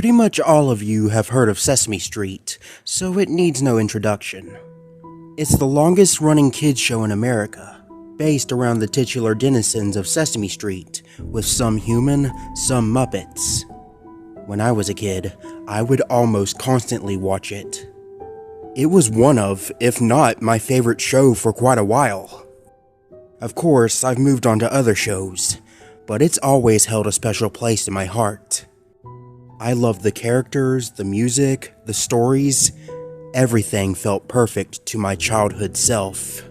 Pretty much all of you have heard of Sesame Street, so it needs no introduction. It's the longest running kids show in America, based around the titular denizens of Sesame Street, with some human, some Muppets. When I was a kid, I would almost constantly watch it. It was one of, if not my favorite show for quite a while. Of course, I've moved on to other shows, but it's always held a special place in my heart. I loved the characters, the music, the stories. Everything felt perfect to my childhood self.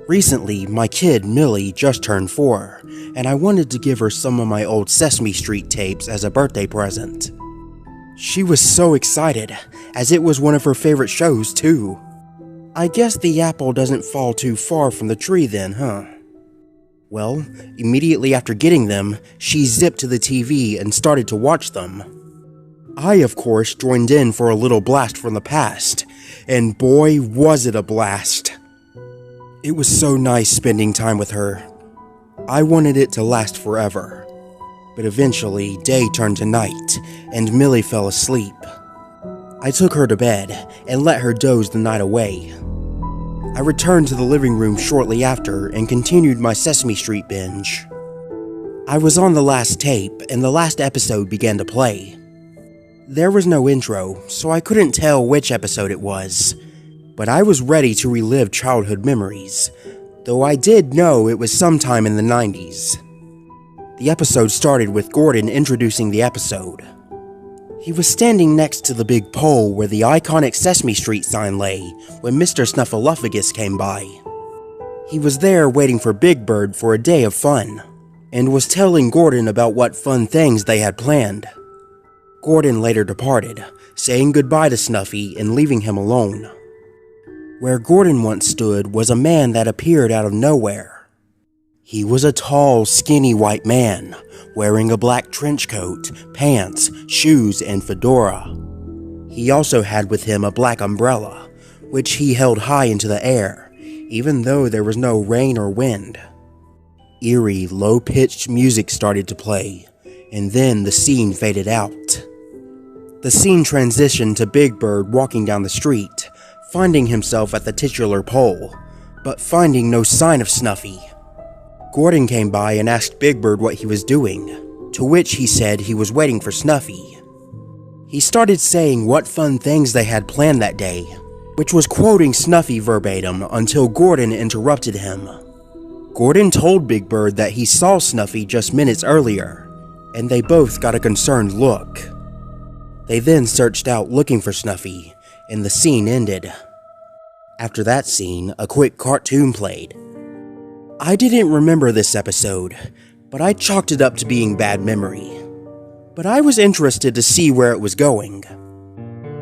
Recently, my kid, Millie, just turned 4, and I wanted to give her some of my old Sesame Street tapes as a birthday present. She was so excited, as it was one of her favorite shows, too. I guess the apple doesn't fall too far from the tree then, huh? Well, immediately after getting them, she zipped to the TV and started to watch them. I, of course, joined in for a little blast from the past, and boy, was it a blast. It was so nice spending time with her. I wanted it to last forever. But eventually, day turned to night, and Millie fell asleep. I took her to bed and let her doze the night away. I returned to the living room shortly after and continued my Sesame Street binge. I was on the last tape, and the last episode began to play. There was no intro, so I couldn't tell which episode it was, but I was ready to relive childhood memories, though I did know it was sometime in the 90s. The episode started with Gordon introducing the episode. He was standing next to the big pole where the iconic Sesame Street sign lay when Mr. Snuffleupagus came by. He was there waiting for Big Bird for a day of fun, and was telling Gordon about what fun things they had planned. Gordon later departed, saying goodbye to Snuffy and leaving him alone. Where Gordon once stood was a man that appeared out of nowhere. He was a tall, skinny white man, wearing a black trench coat, pants, shoes, and fedora. He also had with him a black umbrella, which he held high into the air, even though there was no rain or wind. Eerie, low-pitched music started to play, and then the scene faded out. The scene transitioned to Big Bird walking down the street, finding himself at the titular pole, but finding no sign of Snuffy. Gordon came by and asked Big Bird what he was doing, to which he said he was waiting for Snuffy. He started saying what fun things they had planned that day, which was quoting Snuffy verbatim until Gordon interrupted him. Gordon told Big Bird that he saw Snuffy just minutes earlier, and they both got a concerned look. They then searched out looking for Snuffy, and the scene ended. After that scene, a quick cartoon played. I didn't remember this episode, but I chalked it up to being bad memory. But I was interested to see where it was going.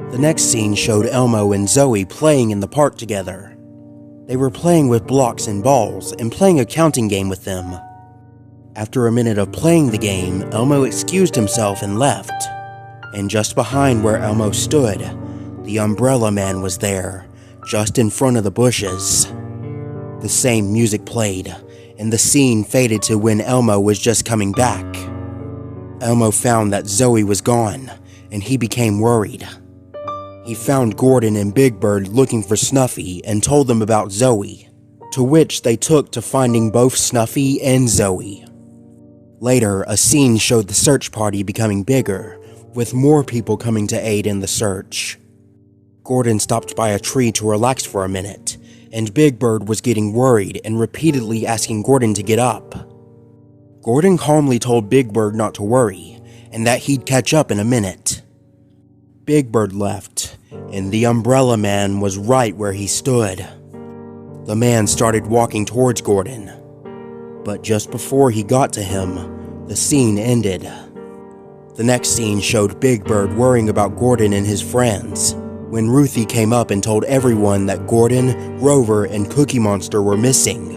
The next scene showed Elmo and Zoe playing in the park together. They were playing with blocks and balls and playing a counting game with them. After a minute of playing the game, Elmo excused himself and left. And just behind where Elmo stood, the Umbrella Man was there, just in front of the bushes. The same music played, and the scene faded to when Elmo was just coming back. Elmo found that Zoe was gone, and he became worried. He found Gordon and Big Bird looking for Snuffy and told them about Zoe, to which they took to finding both Snuffy and Zoe. Later, a scene showed the search party becoming bigger, with more people coming to aid in the search. Gordon stopped by a tree to relax for a minute, and Big Bird was getting worried and repeatedly asking Gordon to get up. Gordon calmly told Big Bird not to worry, and that he'd catch up in a minute. Big Bird left, and the Umbrella Man was right where he stood. The man started walking towards Gordon, but just before he got to him, the scene ended. The next scene showed Big Bird worrying about Gordon and his friends, when Ruthie came up and told everyone that Gordon, Rover, and Cookie Monster were missing.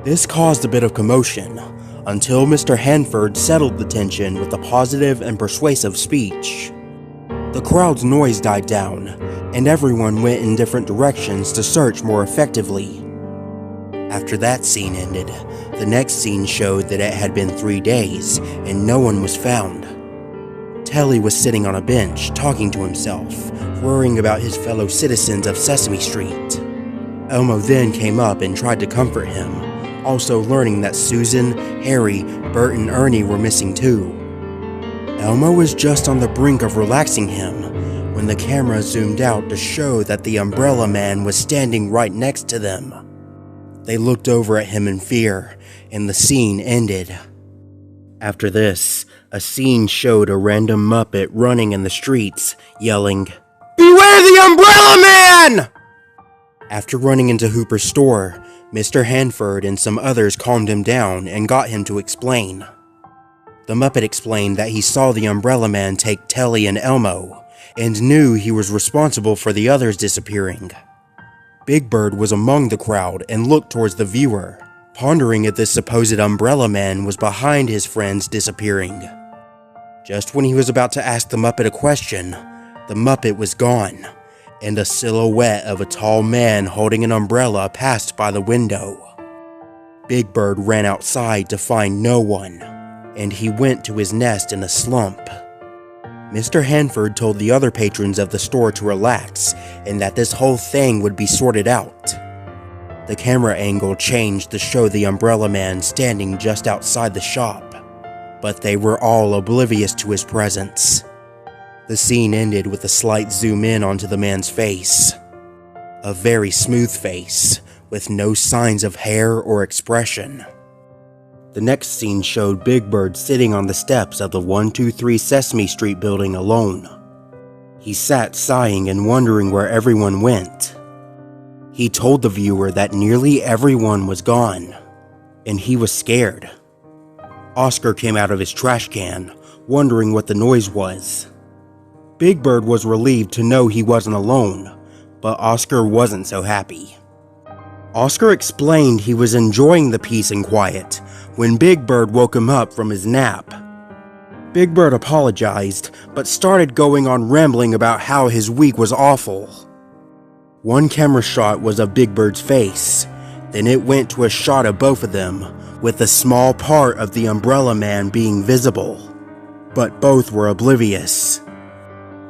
This caused a bit of commotion, until Mr. Hanford settled the tension with a positive and persuasive speech. The crowd's noise died down, and everyone went in different directions to search more effectively. After that scene ended, the next scene showed that it had been 3 days, and no one was found. Telly was sitting on a bench, talking to himself, worrying about his fellow citizens of Sesame Street. Elmo then came up and tried to comfort him, also learning that Susan, Harry, Bert, and Ernie were missing too. Elmo was just on the brink of relaxing him when the camera zoomed out to show that the Umbrella Man was standing right next to them. They looked over at him in fear, and the scene ended. After this, a scene showed a random Muppet running in the streets, yelling, "Beware the Umbrella Man!" After running into Hooper's store, Mr. Hanford and some others calmed him down and got him to explain. The Muppet explained that he saw the Umbrella Man take Telly and Elmo, and knew he was responsible for the others disappearing. Big Bird was among the crowd and looked towards the viewer, pondering if this supposed Umbrella Man was behind his friends disappearing. Just when he was about to ask the Muppet a question, the Muppet was gone, and a silhouette of a tall man holding an umbrella passed by the window. Big Bird ran outside to find no one, and he went to his nest in a slump. Mr. Hanford told the other patrons of the store to relax and that this whole thing would be sorted out. The camera angle changed to show the Umbrella Man standing just outside the shop, but they were all oblivious to his presence. The scene ended with a slight zoom in onto the man's face. A very smooth face, with no signs of hair or expression. The next scene showed Big Bird sitting on the steps of the 123 Sesame Street building alone. He sat sighing and wondering where everyone went. He told the viewer that nearly everyone was gone, and he was scared. Oscar came out of his trash can, wondering what the noise was. Big Bird was relieved to know he wasn't alone, but Oscar wasn't so happy. Oscar explained he was enjoying the peace and quiet when Big Bird woke him up from his nap. Big Bird apologized, but started going on rambling about how his week was awful. One camera shot was of Big Bird's face, then it went to a shot of both of them, with a small part of the Umbrella Man being visible, but both were oblivious.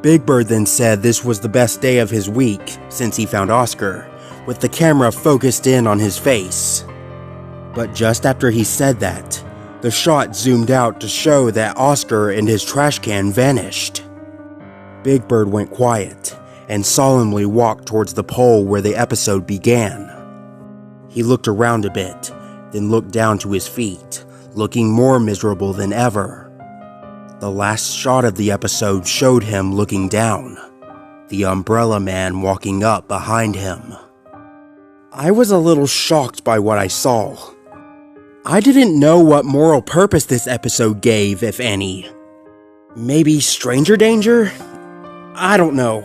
Big Bird then said this was the best day of his week since he found Oscar, with the camera focused in on his face. But just after he said that, the shot zoomed out to show that Oscar and his trash can vanished. Big Bird went quiet and solemnly walked towards the pole where the episode began. He looked around a bit, then looked down to his feet, looking more miserable than ever. The last shot of the episode showed him looking down, the Umbrella Man walking up behind him. I was a little shocked by what I saw. I didn't know what moral purpose this episode gave, if any. Maybe stranger danger? I don't know.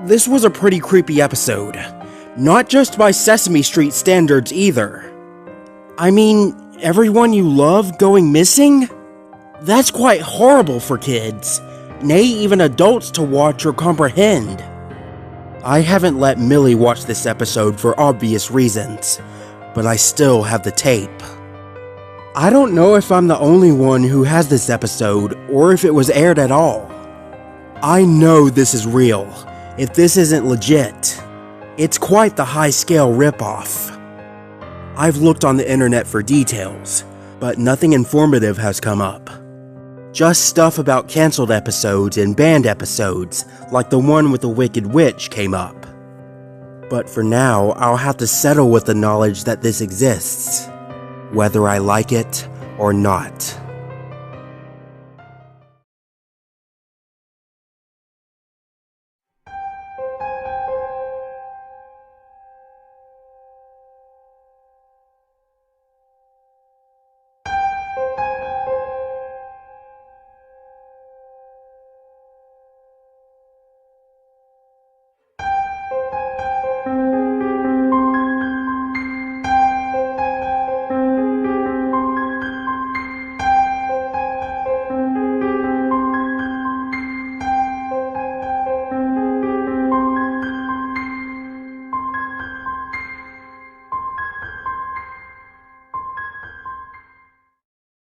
This was a pretty creepy episode. Not just by Sesame Street standards either. I mean, everyone you love going missing? That's quite horrible for kids, nay even adults to watch or comprehend. I haven't let Millie watch this episode for obvious reasons, but I still have the tape. I don't know if I'm the only one who has this episode, or if it was aired at all. I know this is real, if this isn't legit. It's quite the high-scale ripoff. I've looked on the internet for details, but nothing informative has come up. Just stuff about cancelled episodes and banned episodes, like the one with the Wicked Witch came up. But for now, I'll have to settle with the knowledge that this exists, whether I like it or not.